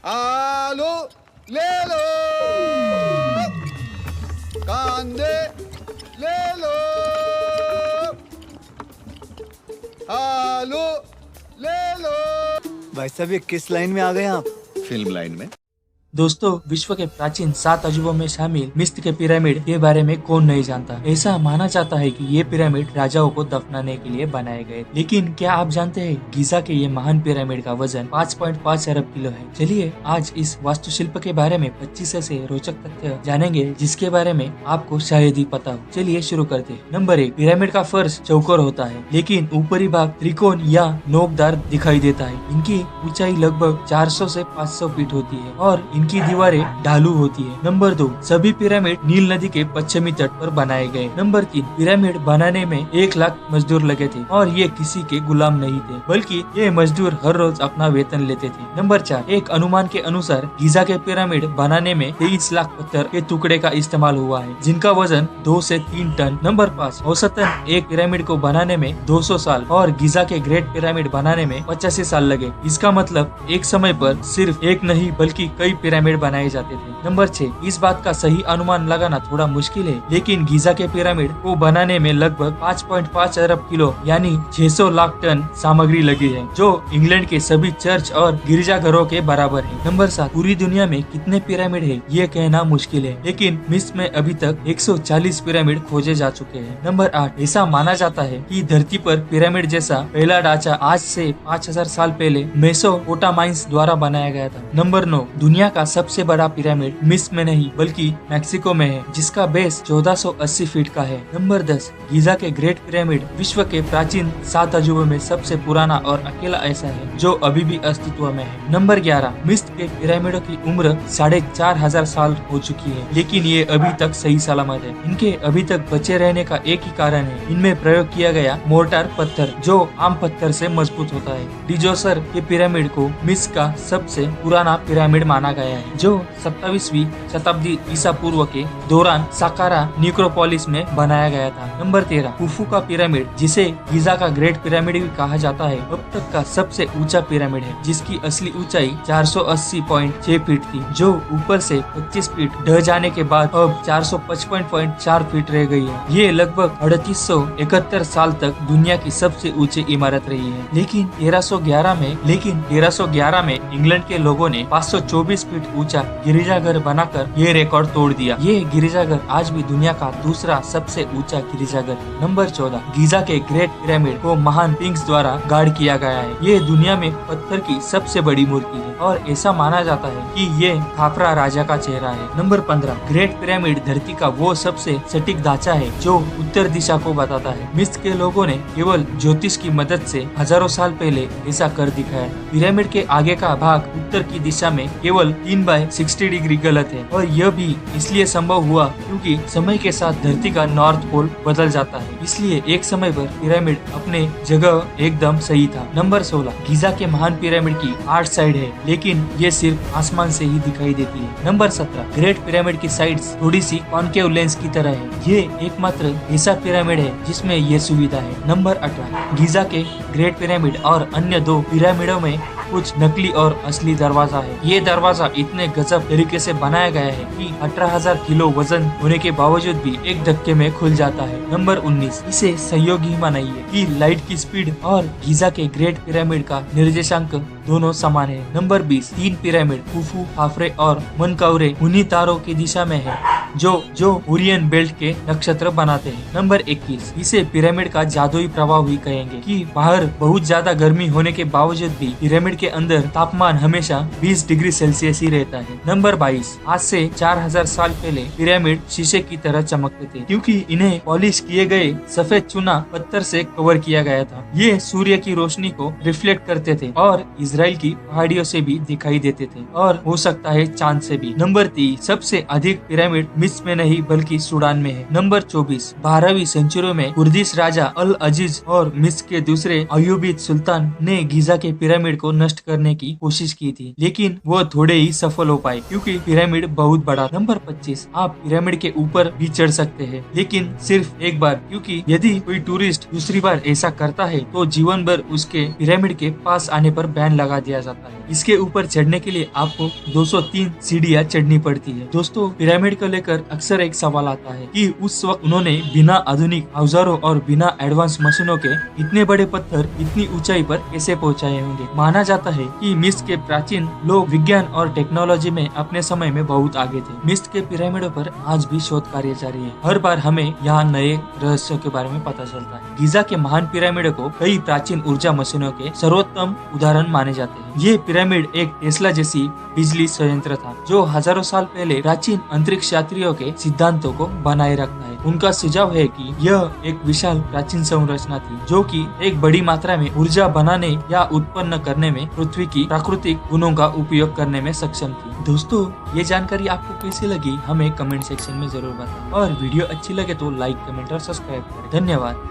आलू ले लो, कांदे ले लो, आलू ले लो। भाई साहब, ये किस लाइन में आ गए आप? फिल्म लाइन में। दोस्तों, विश्व के प्राचीन 7 अजूबों में शामिल मिस्र के पिरामिड के बारे में कौन नहीं जानता। ऐसा माना जाता है कि ये पिरामिड राजाओं को दफनाने के लिए बनाए गए। लेकिन क्या आप जानते हैं गीजा के ये महान पिरामिड का वजन 5.5 अरब किलो है। चलिए आज इस वास्तुशिल्प के बारे में 25 ऐसे रोचक तथ्य जानेंगे जिसके बारे में आपको शायद ही पता हो। चलिए शुरू करते हैं। नंबर 1, पिरामिड का फर्श चौकोर होता है, लेकिन ऊपरी भाग त्रिकोण या नोकदार दिखाई देता है। इनकी ऊंचाई लगभग 400 से 500 फीट होती है और इनकी दीवारें ढालू होती है। नंबर 2, सभी पिरामिड नील नदी के पश्चिमी तट पर बनाए गए। नंबर 3, पिरामिड बनाने में 1 लाख मजदूर लगे थे और ये किसी के गुलाम नहीं थे, बल्कि ये मजदूर हर रोज अपना वेतन लेते थे। नंबर 4, एक अनुमान के अनुसार गीजा के पिरामिड बनाने में 23 लाख पत्थर के टुकड़े का इस्तेमाल हुआ है, जिनका वजन 2 से 3 टन। नंबर 5, औसतन एक पिरामिड को बनाने में 200 साल और गीजा के ग्रेट पिरामिड बनाने में 85 साल लगे। इसका मतलब एक समय पर सिर्फ एक नहीं बल्कि कई पिरामिड बनाए जाते थे। नंबर 6, इस बात का सही अनुमान लगाना थोड़ा मुश्किल है, लेकिन गीजा के पिरामिड को बनाने में लगभग 5.5 अरब किलो यानी 600 लाख टन सामग्री लगी है, जो इंग्लैंड के सभी चर्च और गिरजाघरों के बराबर है। नंबर 7, पूरी दुनिया में कितने पिरामिड है ये कहना मुश्किल है, लेकिन मिस्र में अभी तक 140 पिरामिड खोजे जा चुके हैं। नंबर 8, ऐसा माना जाता है कि धरती पर पिरामिड जैसा पहला ढांचा आज से 5000 साल पहले मेसोपोटामाइंस द्वारा बनाया गया था। नंबर 9, दुनिया का सबसे बड़ा पिरामिड मिस्र में नहीं बल्कि मैक्सिको में है, जिसका बेस 1480 फीट का है। नंबर 10, गीजा के ग्रेट पिरामिड विश्व के प्राचीन 7 अजूबों में सबसे पुराना और अकेला ऐसा है जो अभी भी अस्तित्व में है। नंबर 11, मिस्र के पिरामिडों की उम्र 4500 साल हो चुकी है, लेकिन ये अभी तक सही सलामत है। इनके अभी तक बचे रहने का एक ही कारण है, इनमें प्रयोग किया गया मोर्टार पत्थर जो आम पत्थर से मजबूत होता है। डिजोसर के पिरामिड को मिस्र का सबसे पुराना पिरामिड माना गया है, जो 27वीं शताब्दी ईसा पूर्व के दौरान साकारा निक्रोपोलिस में बनाया गया था। नंबर 13, खुफू का पिरामिड, जिसे गीजा का ग्रेट पिरामिड भी कहा जाता है, अब तक का सबसे ऊंचा पिरामिड है, जिसकी असली ऊंचाई 480.6 फीट थी, जो ऊपर से 25 फीट ढह जाने के बाद अब 455.4 फीट रह गई है। ये लगभग 3871 साल तक दुनिया की सबसे ऊंची इमारत रही है। लेकिन 1311 में इंग्लैंड के लोगों ने 524 फीट ऊंचा गिरिजाघर बनाकर ये रिकॉर्ड तोड़ दिया। ये गिरिजाघर आज भी दुनिया का दूसरा सबसे ऊंचा गिरिजाघर है। नंबर 14, गीजा के ग्रेट पिरामिड को महान स्फिंक्स द्वारा गार्ड किया गया है। ये दुनिया में पत्थर की सबसे बड़ी मूर्ति है और ऐसा माना जाता है कि ये खाफरा राजा का चेहरा है। नंबर 15, ग्रेट पिरामिड धरती का वो सबसे सटीक ढांचा है जो उत्तर दिशा को बताता है। मिस्र के लोगों ने केवल ज्योतिष की मदद से हजारों साल पहले ऐसा कर दिखाया। पिरामिड के आगे का भाग उत्तर की दिशा में केवल 3/60 डिग्री गलत है और यह भी इसलिए संभव हुआ क्योंकि समय के साथ धरती का नॉर्थ पोल बदल जाता है, इसलिए एक समय पर पिरामिड अपने जगह एकदम सही था। नंबर 16, गीजा के महान पिरामिड की 8 साइड है, लेकिन ये सिर्फ आसमान से ही दिखाई देती है। नंबर 17, ग्रेट पिरामिड की साइड्स थोड़ी सी कॉन्केव लेंस की तरह है। ये एकमात्र ऐसा पिरामिड है जिसमें ये सुविधा है। नंबर 18, गीजा के ग्रेट पिरामिड और अन्य 2 पिरामिडों में कुछ नकली और असली दरवाजा है। ये दरवाजा इतने गजब तरीके से बनाया गया है कि 18,000 किलो वजन होने के बावजूद भी एक धक्के में खुल जाता है। नंबर 19, इसे संयोग ही मानिए कि लाइट की स्पीड और गीजा के ग्रेट पिरामिड का निर्देशांक दोनों समान है। नंबर 20, 3 पिरामिड खुफू, खाफरे और मनकौरे उन्हीं तारों की दिशा में है जो ओरियन बेल्ट के नक्षत्र बनाते हैं। नंबर 21, इसे पिरामिड का जादुई प्रभाव ही कहेंगे कि बाहर बहुत ज्यादा गर्मी होने के बावजूद भी पिरामिड के अंदर तापमान हमेशा 20 डिग्री सेल्सियस ही रहता है। नंबर 22, आज से 4000 साल पहले पिरामिड शीशे की तरह चमकते थे क्योंकि इन्हें पॉलिश किए गए सफेद चूना पत्थर से कवर किया गया था। ये सूर्य की रोशनी को रिफ्लेक्ट करते थे और इजराइल की पहाड़ियों से भी दिखाई देते थे और हो सकता है चांद से भी। नंबर 23, सबसे अधिक पिरामिड मिस्र में नहीं बल्कि सूडान में है। नंबर 24, 12वीं सेंचुरी में कुर्दिश राजा अल अजीज और मिस्र के दूसरे अयूबीद सुल्तान ने गीजा के पिरामिड को नष्ट नष्ट करने की कोशिश की थी, लेकिन वो थोड़े ही सफल हो पाए क्योंकि पिरामिड बहुत बड़ा। नंबर 25, आप पिरामिड के ऊपर भी चढ़ सकते हैं, लेकिन सिर्फ एक बार, क्योंकि यदि कोई टूरिस्ट दूसरी बार ऐसा करता है तो जीवन भर उसके पिरामिड के पास आने पर बैन लगा दिया जाता है। इसके ऊपर चढ़ने के लिए आपको 203 सीढ़ियां चढ़नी पड़ती है। दोस्तों, पिरामिड को लेकर अक्सर एक सवाल आता है कि उस वक्त उन्होंने बिना आधुनिक औजारों और बिना एडवांस मशीनों के इतने बड़े पत्थर इतनी ऊंचाई पर कैसे पहुंचाए होंगे। माना जाता है कि मिस्र के प्राचीन लोग विज्ञान और टेक्नोलॉजी में अपने समय में बहुत आगे थे। मिस्र के पिरामिडों पर आज भी शोध कार्य जारी है। हर बार हमें यहाँ नए रहस्यों के बारे में पता चलता है। गीजा के महान पिरामिडों को कई प्राचीन ऊर्जा मशीनों के सर्वोत्तम उदाहरण माने जाते हैं। ये पिरामिड एक टेस्ला जैसी बिजली संयंत्र था जो हजारों साल पहले प्राचीन अंतरिक्ष यात्रियों के सिद्धांतों को बनाए रखता है। उनका सुझाव है कि यह एक विशाल प्राचीन संरचना थी जो कि एक बड़ी मात्रा में ऊर्जा बनाने या उत्पन्न करने में पृथ्वी की प्राकृतिक गुणों का उपयोग करने में सक्षम थी। दोस्तों, ये जानकारी आपको कैसी लगी हमें कमेंट सेक्शन में जरूर बताएं और वीडियो अच्छी लगे तो लाइक, कमेंट और सब्सक्राइब करें। धन्यवाद।